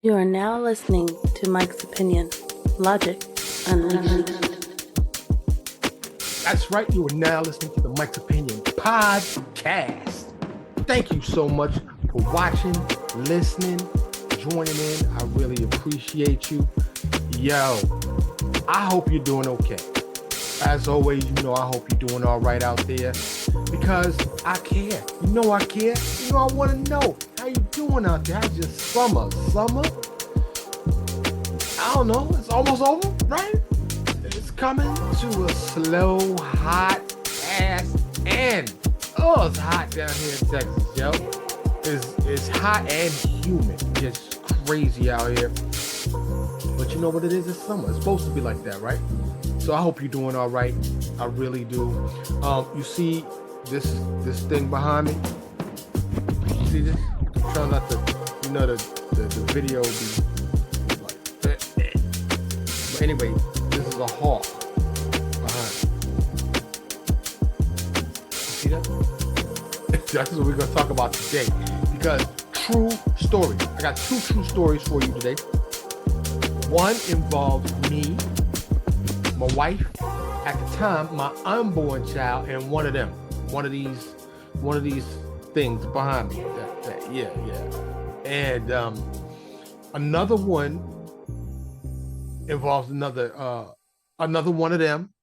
You are now listening to Mike's Opinion. Logic Unleashed. That's right. You are now listening to the Mike's Opinion podcast. Thank you so much for watching, listening, joining in. I really appreciate you. Yo, I hope you're doing okay. As always, I hope you're doing all right out there because I care. I care. I want to know how you doing out there. How's your summer? I don't know. It's almost over, right? It's coming to a slow, hot ass end. Oh, it's hot down here in Texas, yo. It's hot and humid. Just crazy out here. But you know what it is? It's summer. It's supposed to be like that, right? So I hope you're doing all right. I really do. You see this thing behind me? You see this? I'm trying not to, the video will be like that. But anyway, this is a hawk behind me. You see that? That's what we're going to talk about today. Because true story. I got two true stories for you today. One involves me, my wife, at the time, my unborn child, and one of these things behind me. Yeah. And another one involves another one of them,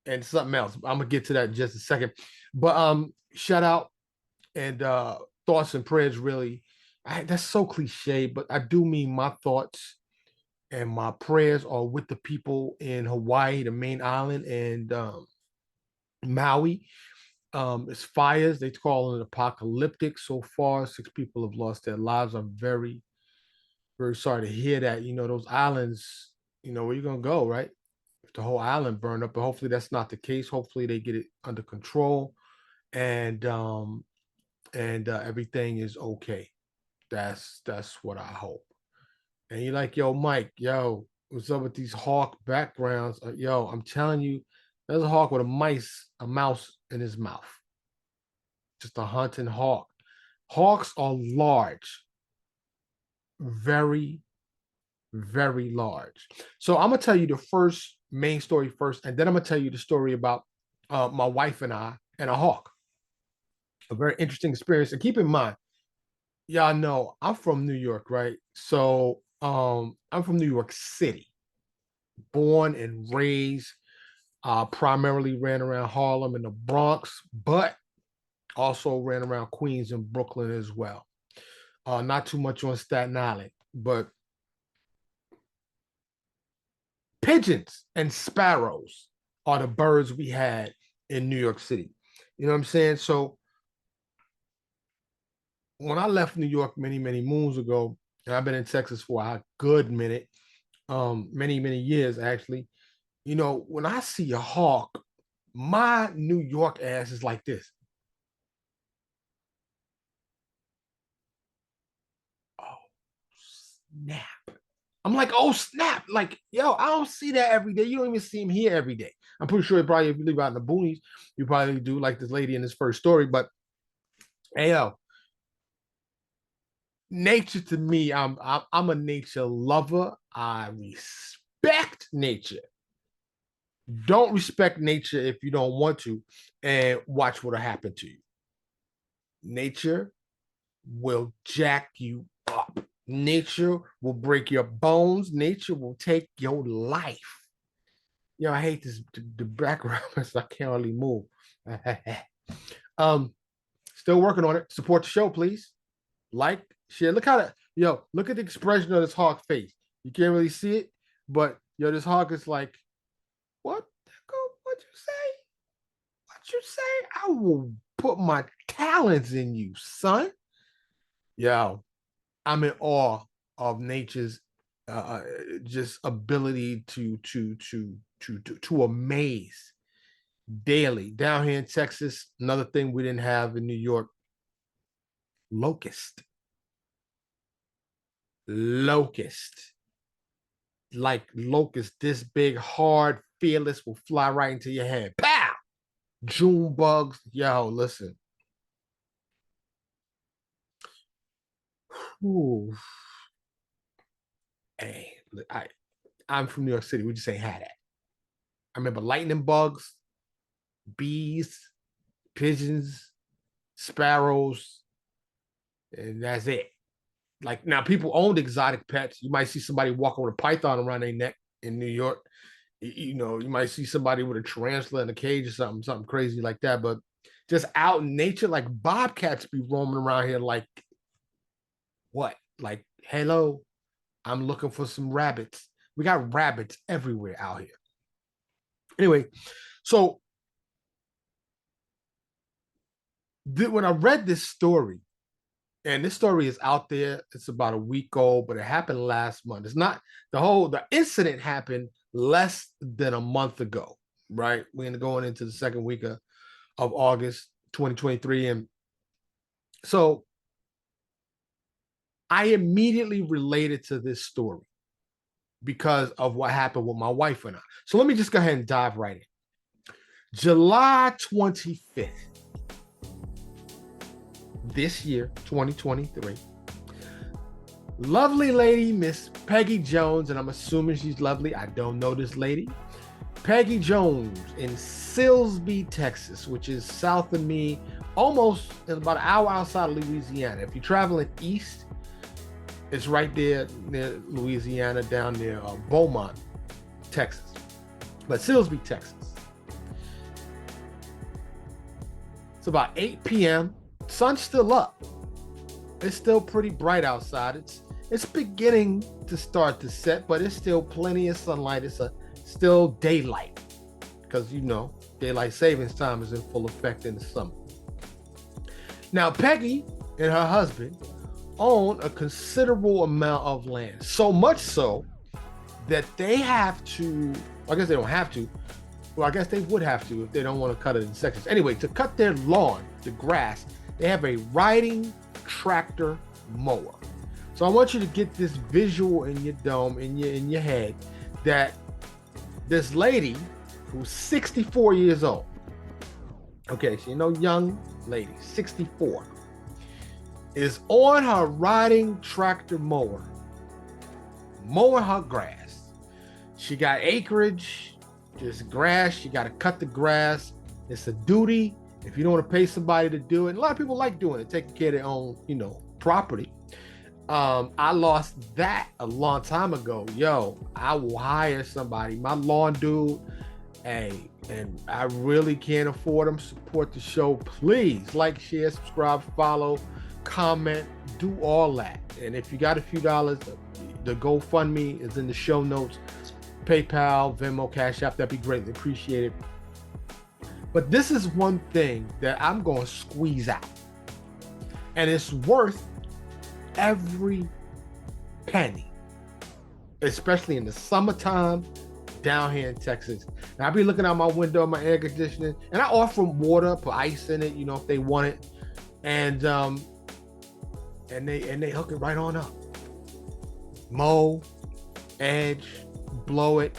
and something else. I'm gonna get to that in just a second. But shout out and thoughts and prayers. Really, that's so cliche, but I do mean my thoughts and my prayers are with the people in Hawaii, the main island, and Maui. It's fires. They call it apocalyptic so far. 6 people have lost their lives. I'm very, very sorry to hear that. Those islands, where you going to go, right? If the whole island burned up, but hopefully that's not the case. Hopefully they get it under control and everything is okay. That's what I hope. And you're like, yo, Mike, yo, what's up with these hawk backgrounds? Yo, I'm telling you, there's a hawk with a mouse in his mouth. Just a hunting hawk. Hawks are large, very, very large. So I'm gonna tell you the first main story first, and then I'm gonna tell you the story about my wife and I and a hawk. A very interesting experience. And keep in mind, y'all know I'm from New York, right? So I'm from New York City, born and raised. Primarily ran around Harlem and the Bronx, but also ran around Queens and Brooklyn as well. Not too much on Staten Island, but pigeons and sparrows are the birds we had in New York City. You know what I'm saying? So when I left New York many, many moons ago, and I've been in Texas for a good minute, many, many years actually, when I see a hawk, my New York ass is like this. Oh, snap. I'm like, oh, snap. Like, yo, I don't see that every day. You don't even see him here every day. I'm pretty sure probably if you live out in the boonies, you probably do like this lady in this first story. But hey, yo, nature to me, I'm a nature lover. I respect nature. Don't respect nature if you don't want to, and watch what'll happen to you. Nature will jack you up. Nature will break your bones. Nature will take your life. I hate this the background so I can't really move. um, Still working on it. Support the show, please. Like, share. Look at the expression of this hawk face. You can't really see it, but this hawk is like, what? What you say? What you say? I will put my talents in you, son. Yo, I'm in awe of nature's just ability to amaze daily. Down here in Texas, another thing we didn't have in New York, locust. Locust. Like locust, this big, hard, fearless will fly right into your head. Pow! June bugs. Yo, listen. Ooh. Hey, I'm from New York City. We just ain't had that. I remember lightning bugs, bees, pigeons, sparrows, and that's it. Like now, people owned exotic pets. You might see somebody walking with a python around their neck in New York. You know, you might see somebody with a tarantula in a cage or something crazy like that. But just out in nature, like bobcats be roaming around here. Like what? Like hello, I'm looking for some rabbits. We got rabbits everywhere out here. Anyway, so when I read this story, and this story is out there, it's about a week old, but it happened last month. It's not the incident happened less than a month ago, right? We're going into the second week of August 2023. And so I immediately related to this story because of what happened with my wife and I. So let me just go ahead and dive right in. July 25th, this year, 2023, lovely lady, Miss Peggy Jones, and I'm assuming she's lovely. I don't know this lady. Peggy Jones in Silsbee, Texas, which is south of me, almost about an hour outside of Louisiana. If you're traveling east, it's right there near Louisiana, down near Beaumont, Texas. But Silsbee, Texas. It's about 8 p.m. Sun's still up. It's still pretty bright outside. It's beginning to start to set, but it's still plenty of sunlight. It's still daylight because, you know, daylight savings time is in full effect in the summer. Now, Peggy and her husband own a considerable amount of land, so much so that they have to, I guess they don't have to, well, I guess they would have to if they don't want to cut it in sections. Anyway, to cut their lawn, the grass, they have a riding tractor mower. So I want you to get this visual in your dome, in your head, that this lady who's 64 years old, okay, so you know, young lady, 64, is on her riding tractor mower, mowing her grass. She got acreage, just grass. She got to cut the grass. It's a duty. If you don't want to pay somebody to do it, and a lot of people like doing it, taking care of their own, you know, property. I lost that a long time ago. Yo, I will hire somebody, my lawn dude. Hey, and I really can't afford them. Support the show. Please like, share, subscribe, follow, comment, do all that. And if you got a few dollars, the GoFundMe is in the show notes. PayPal, Venmo, Cash App, that'd be greatly appreciated. But this is one thing that I'm going to squeeze out. And it's worth every penny, especially in the summertime down here in Texas. And I'll be looking out my window, my air conditioning, and I offer them water, put ice in it, you know, if they want it. And they hook it right on up. Mow, edge, blow it,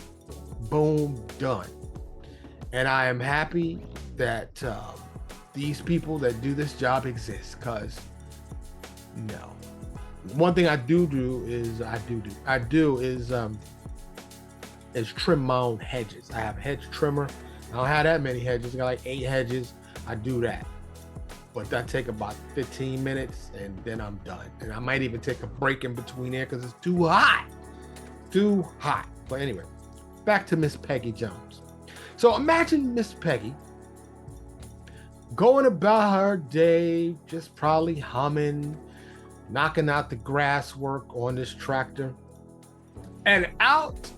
boom, done. And I am happy that these people that do this job exist, because no. One thing I do is trim my own hedges. I have a hedge trimmer. I don't have that many hedges. I got like 8 hedges. I do that. But that take about 15 minutes and then I'm done. And I might even take a break in between there because it's too hot. Too hot. But anyway, back to Miss Peggy Jones. So imagine Miss Peggy going about her day, just probably humming, knocking out the grass work on this tractor. And out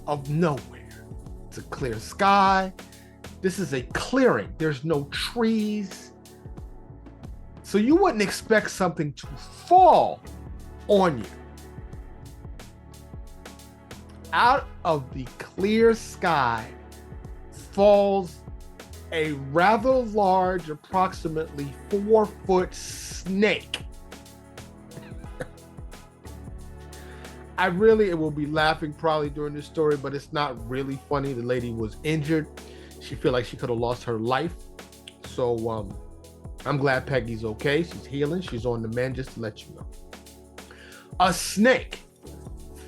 of nowhere, it's a clear sky. This is a clearing. There's no trees. So you wouldn't expect something to fall on you. Out of the clear sky falls a rather large, approximately 4-foot snake. I really will be laughing probably during this story, but it's not really funny. The lady was injured. She feel like she could have lost her life. So I'm glad Peggy's okay. She's healing. She's on the mend, just to let you know. A snake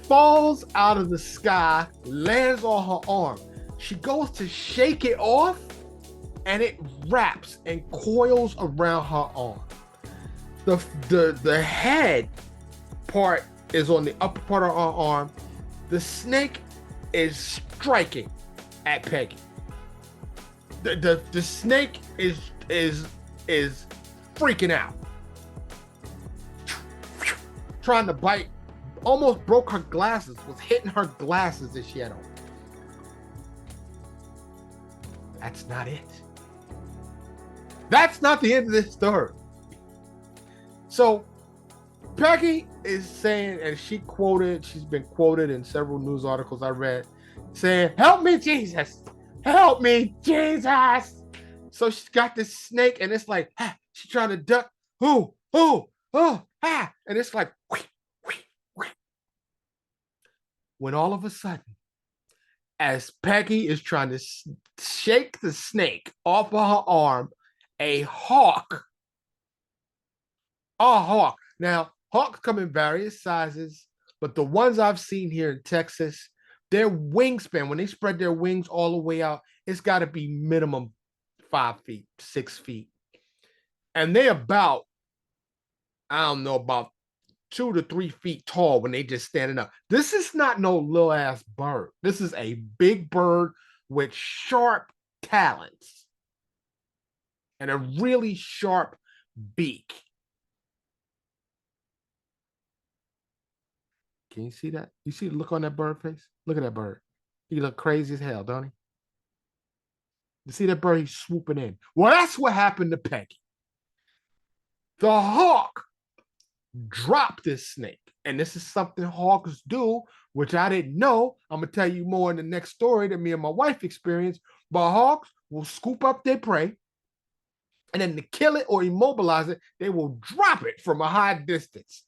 falls out of the sky, lands on her arm. She goes to shake it off, and it wraps and coils around her arm. The head part is on the upper part of her arm. The snake is striking at Peggy. The snake is freaking out, trying to bite. Almost broke her glasses. Was hitting her glasses that she had on. That's not it. That's not the end of this story. So Peggy is saying, and she's been quoted in several news articles I read, saying, "Help me, Jesus! Help me, Jesus!" So she's got this snake, and it's like, she's trying to duck. And it's like, when all of a sudden, as Peggy is trying to shake the snake off of her arm, a hawk. Now, hawks come in various sizes, but the ones I've seen here in Texas, their wingspan, when they spread their wings all the way out, it's got to be minimum 5 feet, 6 feet. And they about 2 to 3 feet tall when they just standing up. This is not no little ass bird. This is a big bird with sharp talons and a really sharp beak. Can you see that? You see the look on that bird face? Look at that bird. He look crazy as hell, don't he? You see that bird? He's swooping in. Well, that's what happened to Peggy. The hawk dropped this snake. And this is something hawks do, which I didn't know. I'm going to tell you more in the next story that me and my wife experienced. But hawks will scoop up their prey, and then to kill it or immobilize it, they will drop it from a high distance.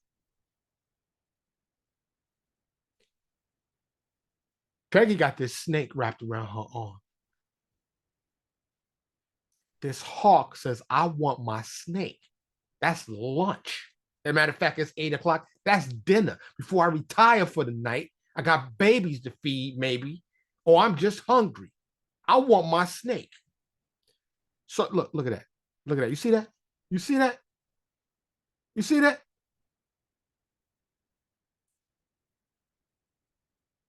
Peggy got this snake wrapped around her arm. This hawk says, "I want my snake." That's lunch. As a matter of fact, it's 8 o'clock. That's dinner. Before I retire for the night, I got babies to feed, maybe, or I'm just hungry. I want my snake. So look at that. Look at that. You see that? You see that? You see that?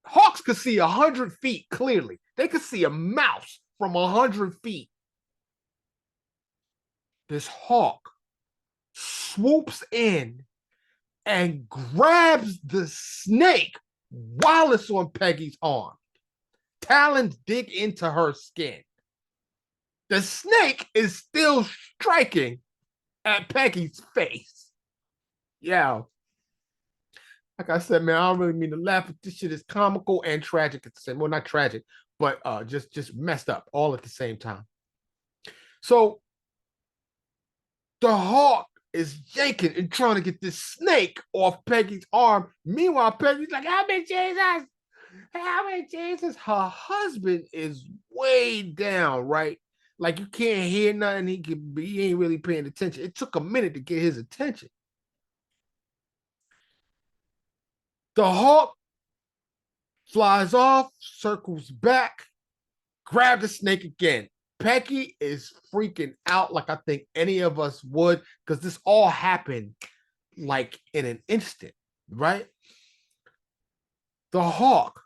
Hawks could see 100 feet clearly. They could see a mouse from 100 feet. This hawk swoops in and grabs the snake while it's on Peggy's arm. Talons dig into her skin. The snake is still striking at Peggy's face. Yeah. Like I said, man, I don't really mean to laugh, but this shit is comical and tragic at the same. Well, not tragic, but just messed up all at the same time. So the hawk is yanking and trying to get this snake off Peggy's arm. Meanwhile, Peggy's like, "Help me, Jesus! Help me, Jesus!" Her husband is way down, right? Like you can't hear nothing. He ain't really paying attention. It took a minute to get his attention. The hawk flies off, circles back, grab the snake again. Peggy is freaking out like I think any of us would, because this all happened like in an instant, right? The hawk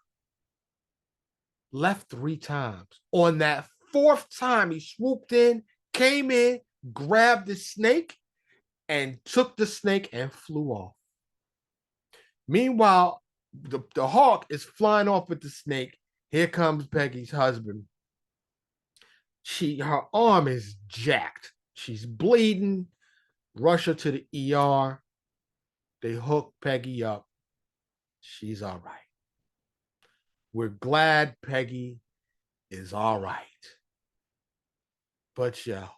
left 3 times. On that 4th time, he swooped in, came in, grabbed the snake, and took the snake and flew off. Meanwhile, the hawk is flying off with the snake. Here comes Peggy's husband. Her arm is jacked. She's bleeding. Rush her to the ER. They hook Peggy up. She's all right. We're glad Peggy is all right. But yeah,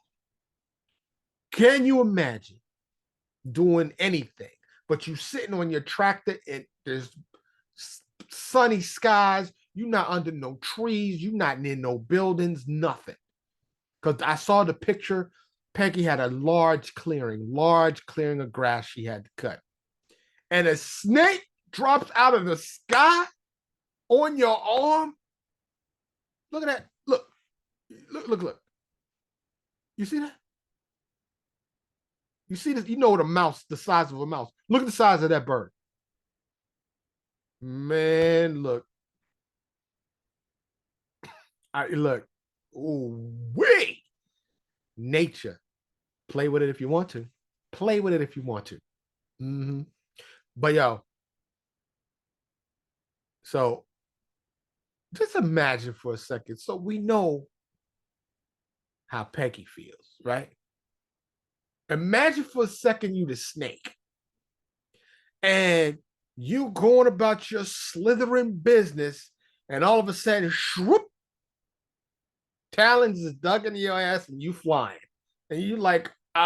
can you imagine doing anything, but you sitting on your tractor and there's sunny skies, you're not under no trees, you're not near no buildings, nothing. Because I saw the picture, Peggy had a large clearing of grass she had to cut. And a snake drops out of the sky on your arm. Look at that. Look. You see that? You see this? You know what a mouse, the size of a mouse. Look at the size of that bird. Man, look. Look. Ooh, wait. Nature. Play with it if you want to. Play with it if you want to. Mm-hmm. But yo, so just imagine for a second. So we know how Peggy feels, right? Imagine for a second you the snake. And you going about your slithering business, and all of a sudden, shroop, talons is dug into your ass and you flying. And you like, they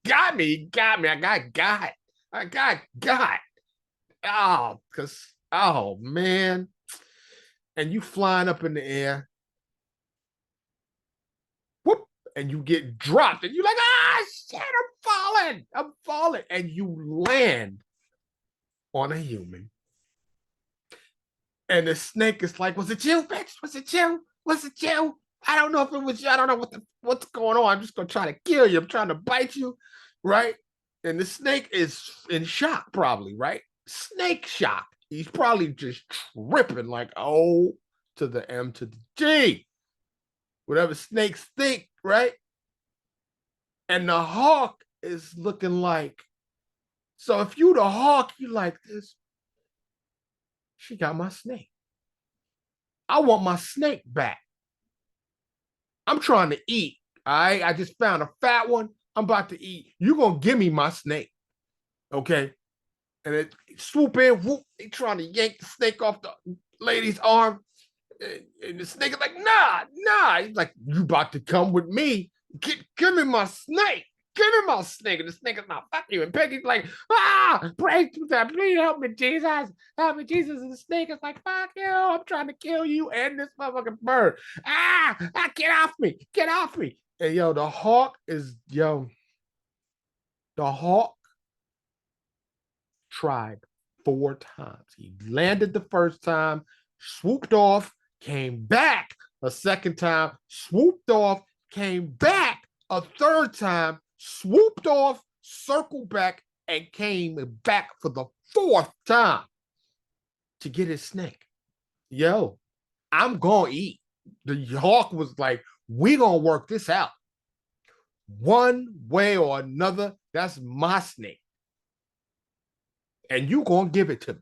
got me, I got. Oh, man. And you flying up in the air, whoop, and you get dropped, and you're like, shit, I'm falling. And you land on a human. And the snake is like, was it you, bitch? Was it you? I don't know if it was you. I don't know what's going on. I'm just gonna try to kill you. I'm trying to bite you, right? And the snake is in shock, probably, right? Snake shock. He's probably just tripping, like, O to the M to the G. Whatever snakes think, right? And the hawk is looking like, so if you the hawk, you like this. She got my snake. I want my snake back. I'm trying to eat. All right. I just found a fat one. I'm about to eat. You're going to give me my snake. Okay. And it swoop in, whoop, they trying to yank the snake off the lady's arm. And the snake is like, nah. He's like, you about to come with me. Give me my snake. Give me my snake. And the snake is not, fuck you. And Peggy's like, pray to that. Please help me, Jesus. Help me, Jesus. And the snake is like, fuck you. I'm trying to kill you and this motherfucking bird. Get off me. Get off me. And yo, the hawk tried 4 times. He landed the first time, swooped off, came back a second time, swooped off, came back a third time, swooped off, circled back, and came back for the 4th time to get his snake. Yo, I'm gonna eat. The hawk was like, we gonna work this out. One way or another, that's my snake. And you gonna give it to me.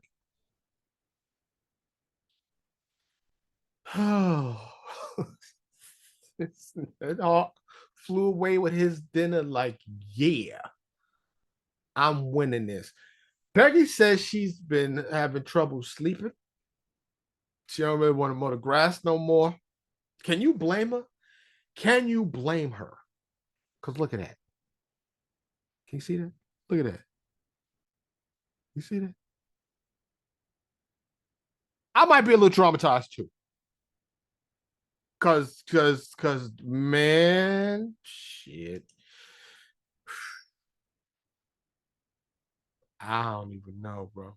Oh, that hawk flew away with his dinner like, yeah, I'm winning this. Peggy says she's been having trouble sleeping. She don't really want to mow the grass no more. Can you blame her? Can you blame her? Because look at that. Can you see that? Look at that. You see that? I might be a little traumatized too. Cause man, shit. I don't even know, bro.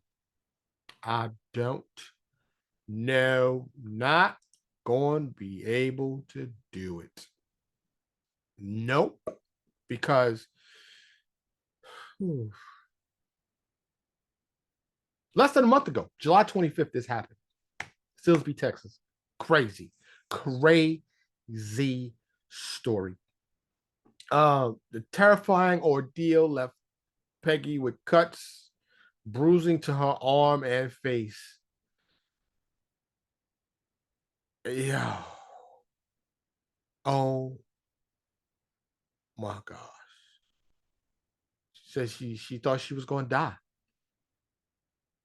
I don't know. Not going to be able to do it. Nope. Because less than a month ago, July 25th, this happened. Silsbee, Texas. Crazy story. The terrifying ordeal left Peggy with cuts, bruising to her arm and face. Yeah. Oh my gosh. She said she thought she was going to die.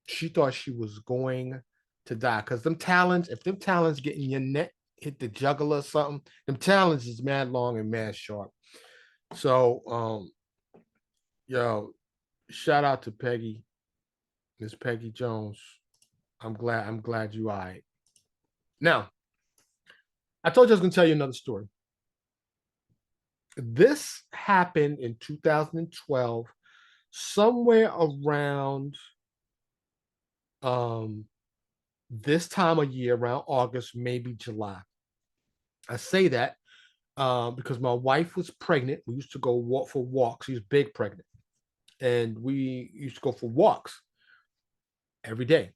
She thought she was going to die because them talons, if them talons get in your neck, hit the jugular or something, them talons is mad long and mad sharp. So, yo, shout out to Peggy, Miss Peggy Jones. I'm glad you all right. Now, I told you I was going to tell you another story. This happened in 2012. somewhere around this time of year, around August, maybe July. I say that because my wife was pregnant. We used to go walk for walks. She was big pregnant, and we used to go for walks every day.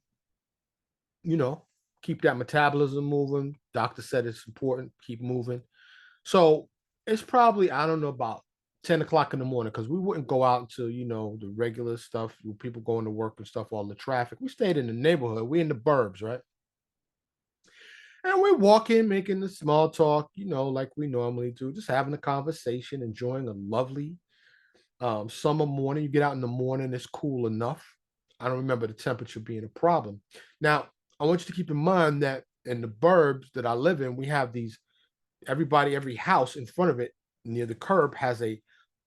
You know, keep that metabolism moving. Doctor said it's important. Keep moving. So it's probably, I don't know, about 10 o'clock in the morning because we wouldn't go out until, the regular stuff, people going to work and stuff, all the traffic. We stayed in the neighborhood. We in the burbs, right? And we're walking, making the small talk, like we normally do, just having a conversation, enjoying a lovely summer morning. You get out in the morning, it's cool enough. I don't remember the temperature being a problem. Now, I want you to keep in mind that in the burbs that I live in, we have these, every house in front of it near the curb has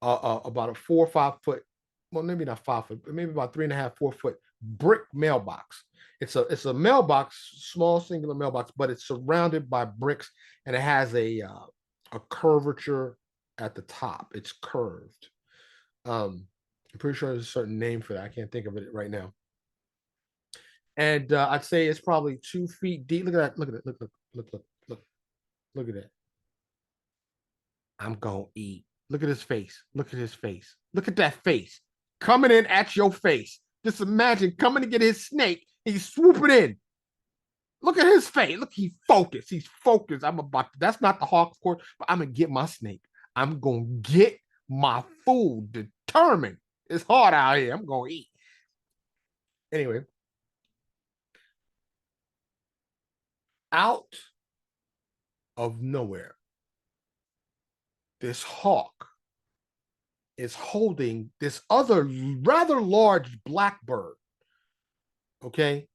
about a 4 or 5 foot, well, maybe not 5 foot, but maybe about 3.5, 4 foot brick mailbox. It's a mailbox, small singular mailbox, but it's surrounded by bricks, and it has a curvature at the top. It's curved. I'm pretty sure there's a certain name for that. I can't think of it right now. And I'd say it's probably 2 feet deep. Look at that. Look at it. Look at that. I'm gonna eat. Look at his face. Look at his face. Look at that face coming in at your face. Just imagine coming to get his snake. He's swooping in. Look at his face. Look, he's focused. He's focused. That's not the hawk, of course, but I'm gonna get my snake. I'm gonna get my food. Determined. It's hard out here. I'm gonna eat. Anyway, out of nowhere, this hawk is holding this other rather large blackbird. Okay.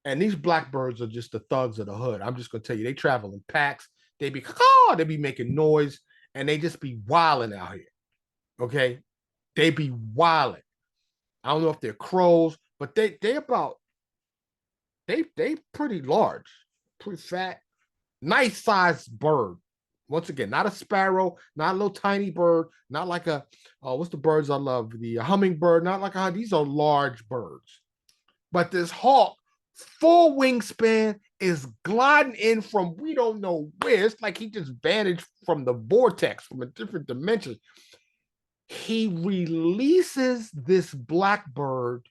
And these blackbirds are just the thugs of the hood. I'm just gonna tell you, they travel in packs. They be making noise, and they just be wilding out here. Okay. They be wilding. I don't know if they're crows, but they pretty large, pretty fat, nice sized bird. Once again, not a sparrow, not a little tiny bird, not like what's the birds I love? The hummingbird, not like these are large birds. But this hawk, full wingspan, is gliding in from we don't know where. It's like he just vanished from the vortex, from a different dimension. He releases this blackbird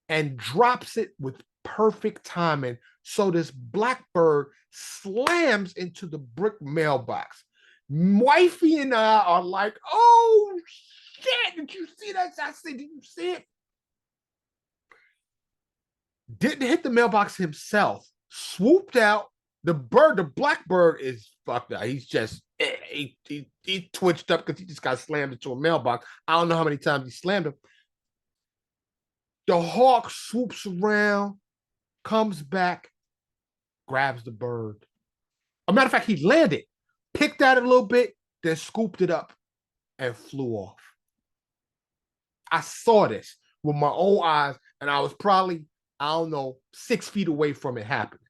and drops it with perfect timing. So this blackbird slams into the brick mailbox. Wifey and I are like, oh shit, did you see that? I said, did you see it? Didn't hit the mailbox himself, swooped out. The blackbird is fucked up. He's just, he twitched up because he just got slammed into a mailbox. I don't know how many times he slammed him. The hawk swoops around, comes back, grabs the bird. As a matter of fact, he landed, picked at it a little bit, then scooped it up and flew off. I saw this with my own eyes, and I was probably, I don't know, 6 feet away from it happening.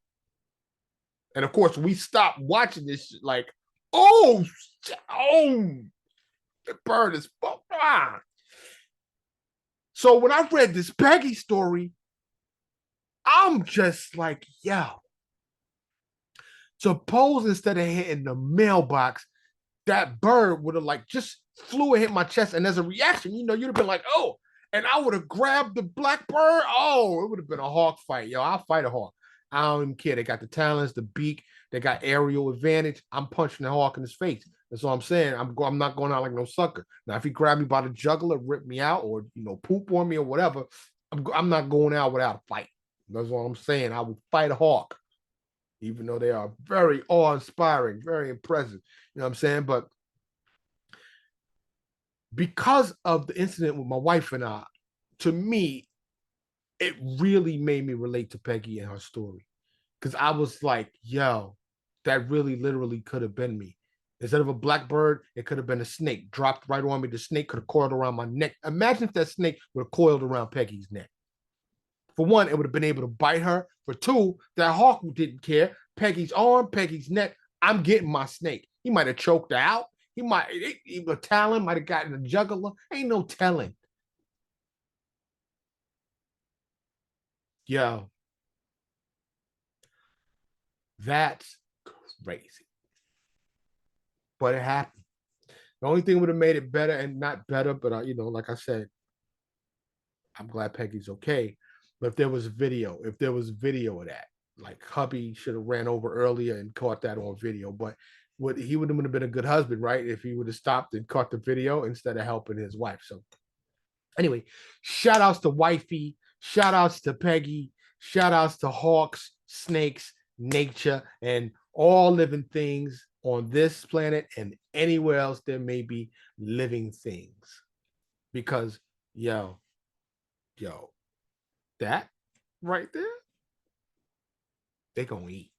And of course, we stopped watching this shit like, oh, the bird is fucked. So when I read this Peggy story, I'm just like, yo, suppose instead of hitting the mailbox, that bird would have just flew and hit my chest. And as a reaction, you'd have been like, oh, and I would have grabbed the blackbird. Oh, it would have been a hawk fight. Yo, I'll fight a hawk. I don't even care. They got the talons, the beak, they got aerial advantage. I'm punching the hawk in his face. That's all I'm saying. I'm not going out like no sucker. Now, if he grabbed me by the jugular, rip me out, or poop on me or whatever, I'm not going out without a fight. That's what I'm saying. I will fight a hawk, even though they are very awe-inspiring, very impressive. You know what I'm saying? But because of the incident with my wife and I, to me, it really made me relate to Peggy and her story. Because I was like, yo, that really literally could have been me. Instead of a blackbird, it could have been a snake dropped right on me. The snake could have coiled around my neck. Imagine if that snake would have coiled around Peggy's neck. For one, it would have been able to bite her. For two, that hawk didn't care. Peggy's arm, Peggy's neck. I'm getting my snake. He might have choked her out. The talent might have gotten a juggler. Ain't no telling. Yo, that's crazy. But it happened. The only thing would have made it better, and not better, but like I said, I'm glad Peggy's okay. But if there was video of that, like hubby should have ran over earlier and caught that on video. But he would have been a good husband, right? If he would have stopped and caught the video instead of helping his wife. So anyway, shout outs to wifey, shout outs to Peggy, shout outs to hawks, snakes, nature, and all living things on this planet and anywhere else there may be living things. Because yo, that right there, they gonna eat.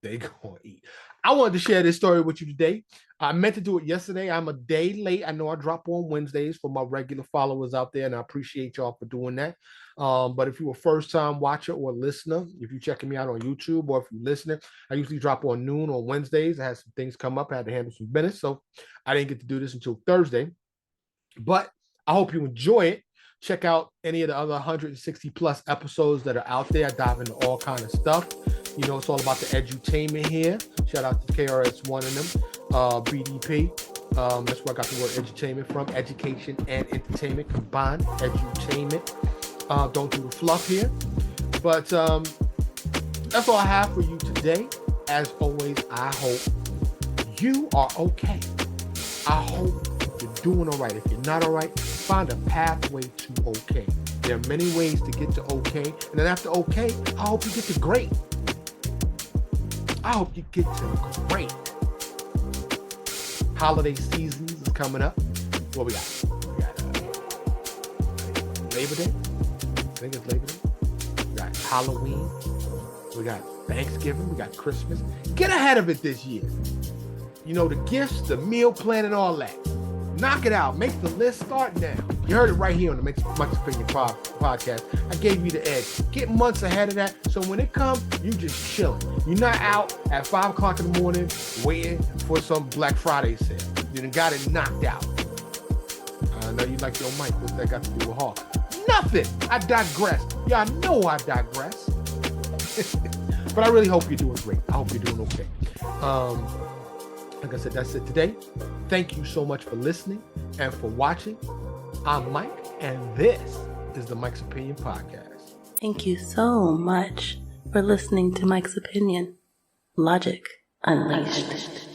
They gonna eat. I wanted to share this story with you today. I meant to do it yesterday. I'm a day late. I know I drop on Wednesdays for my regular followers out there, and I appreciate y'all for doing that. But if you're a first-time watcher or listener, if you're checking me out on YouTube or if you're listening, I usually drop on noon on Wednesdays. I had some things come up. I had to handle some business, so I didn't get to do this until Thursday. But I hope you enjoy it. Check out any of the other 160 plus episodes that are out there. I dive into all kind of stuff. It's all about the edutainment here. Shout out to KRS-One and them, BDP. That's where I got the word edutainment from. Education and entertainment combined. Edutainment. Don't do the fluff here. But that's all I have for you today. As always, I hope you are okay. I hope you're doing all right. If you're not all right, find a pathway to okay. There are many ways to get to okay. And then after okay, I hope you get to great. I hope you get to great. Holiday seasons is coming up. What we got? We got Labor Day. I think it's Labor Day. We got Halloween. We got Thanksgiving. We got Christmas. Get ahead of it this year. The gifts, the meal plan, and all that. Knock it out. Make the list. Start now. You heard it right here on the Mike's Opinion podcast. I gave you the edge. Get months ahead of that, so when it comes, you just chilling. You're not out at 5 o'clock in the morning waiting for some Black Friday sale. You done got it knocked out. I know you like your mic. What's that got to do with Hawk? Nothing. I digress. Y'all know I digress. But I really hope you're doing great. I hope you're doing okay. Like I said, that's it today. Thank you so much for listening and for watching. I'm Mike, and this is the Mike's Opinion Podcast. Thank you so much for listening to Mike's Opinion. Logic Unleashed.